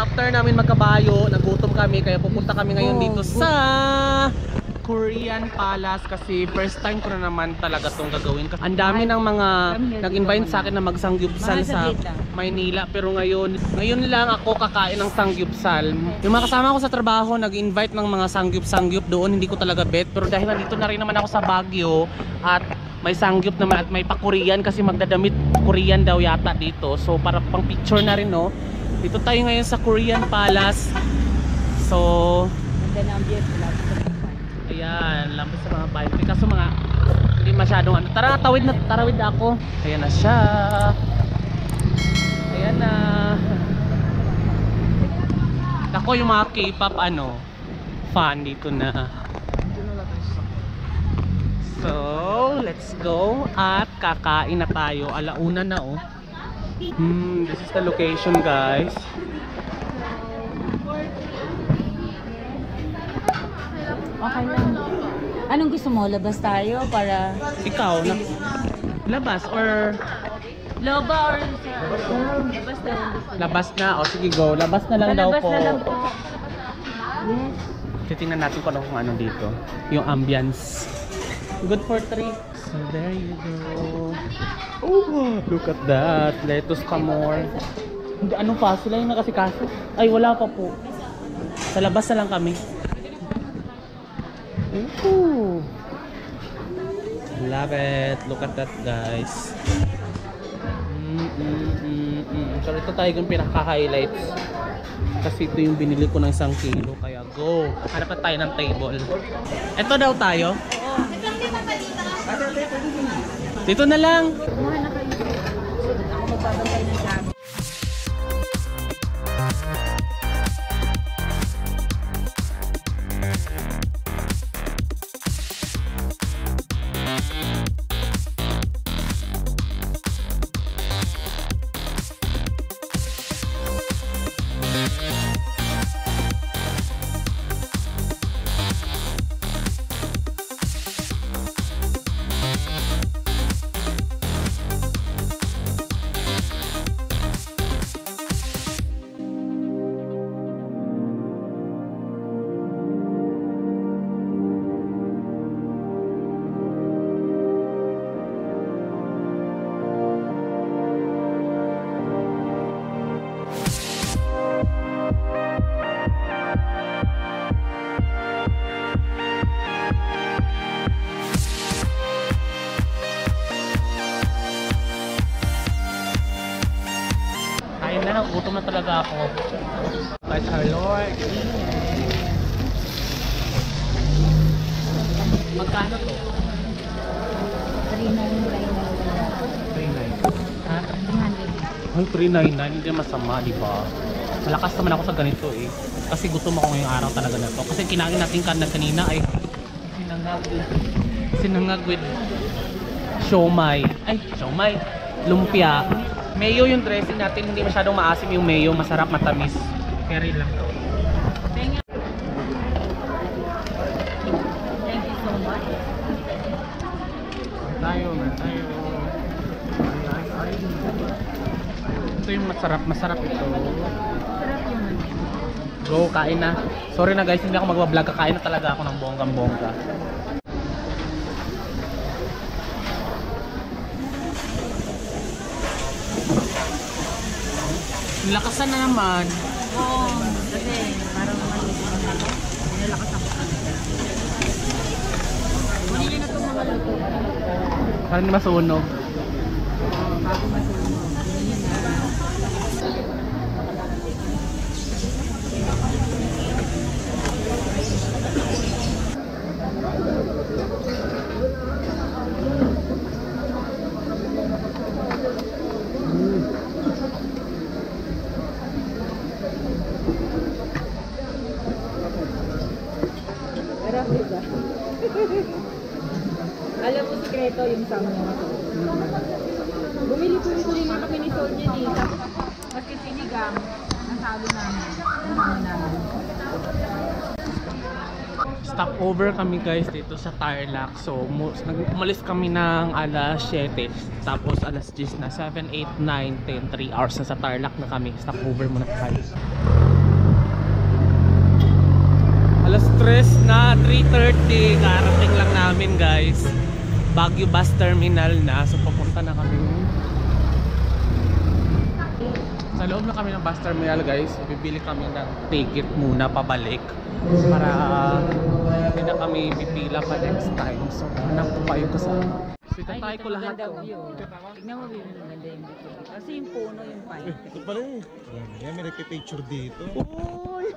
after namin magkabayo, nagutom kami kaya pupunta kami ngayon dito sa Korean Palace kasi first time ko na naman talaga itong gagawin. Ang dami ng mga nag-invite sa akin na magsangyupsal sa Maynila, pero ngayon lang ako kakain ng sangyupsal. Yung mga kasama ko sa trabaho nag-invite ng mga sangyup doon, hindi ko talaga bet, pero dahil nandito na rin naman ako sa Baguio at may sangyup naman at may pa-Korean kasi magdadamit Korean daw yata dito, so para pang picture na rin, no. Dito tayo ngayon sa Korean Palace. So ayan, lampis sa mga bike. Kaso mga hindi masyadong ano. Tara, tarawid ako. Ayan na siya. Ayan na. Ako yung mga K-pop fan dito na. So, let's go. At kakain na tayo. Alauna na oh. This is the location, guys. Okay lang. Anong gusto mo? Labas tayo para... Ikaw, labas or... Loba or... Labas na. Labas na. O sige, go. Labas na lang daw po. Labas na lang po. Yes. Titingnan natin kung ano dito. Yung ambience. Good for 3. So there you go. Oh, look at that. Lettuce pa more. Hindi, ano pa? Sila yung nakasikaso? Ay, wala pa po. Sa labas na lang kami. Ooh. Love it. Look at that, guys. So ito tayo yung pinaka-highlights. Kasi ito yung binili ko ng 1 kilo. Kaya go. Hanap na tayo ng table. Ito daw tayo. Dito na lang. Kumuha na kayo. Ako magbabantay ng gamit. Gutom na talaga ako. Bless our Lord. Magkano to? 399. Ha? 300. Ay, 399. Hindi masama, di ba? Malakas naman ako sa ganito eh. Kasi gutom ako ngayong araw talaga na to. Kasi kinain natin kanina ay sinangag with siomay. Ay, siomay. Lumpia. Mayo yung dressing natin, hindi masyadong maasim yung mayo, masarap, matamis. Carry lang to. Thank you so much. Tayo. Ito yung masarap ito. Go, kain na. Sorry na guys, hindi ako magbablog, kakain na talaga ako ng bonggang-bongga. Lakasan na naman. Oo, kasi parang nalakas ako. Kunin nyo na itong mga luto. Parang masunog. Bago masunog. Kunin nyo na. Alam mo sikreto yung samyang. Bumili po na kami ni Sol niyan eh. Maski sinigang, nasalo namin. Stop over kami guys dito sa Tarlac. So umalis kami ng alas 7. Tapos alas 10 na. 7, 8, 9, 10, 3 hours na sa Tarlac na kami. Stop over muna guys. oras na 3:30, karating lang namin guys. Baguio Bus Terminal na, so papunta na kami. Sa loob na kami ng bus terminal guys, bibili kami ng ticket muna pabalik para hindi na kami pipila pa next time. So hanap ko pa yung kasama. So itatay ko lahat to. Tignan mo, Bibi, maganda yung view. Kasi yung puno, yung pine. Ito pala eh. Yan, may nagpipicture dito. Uy!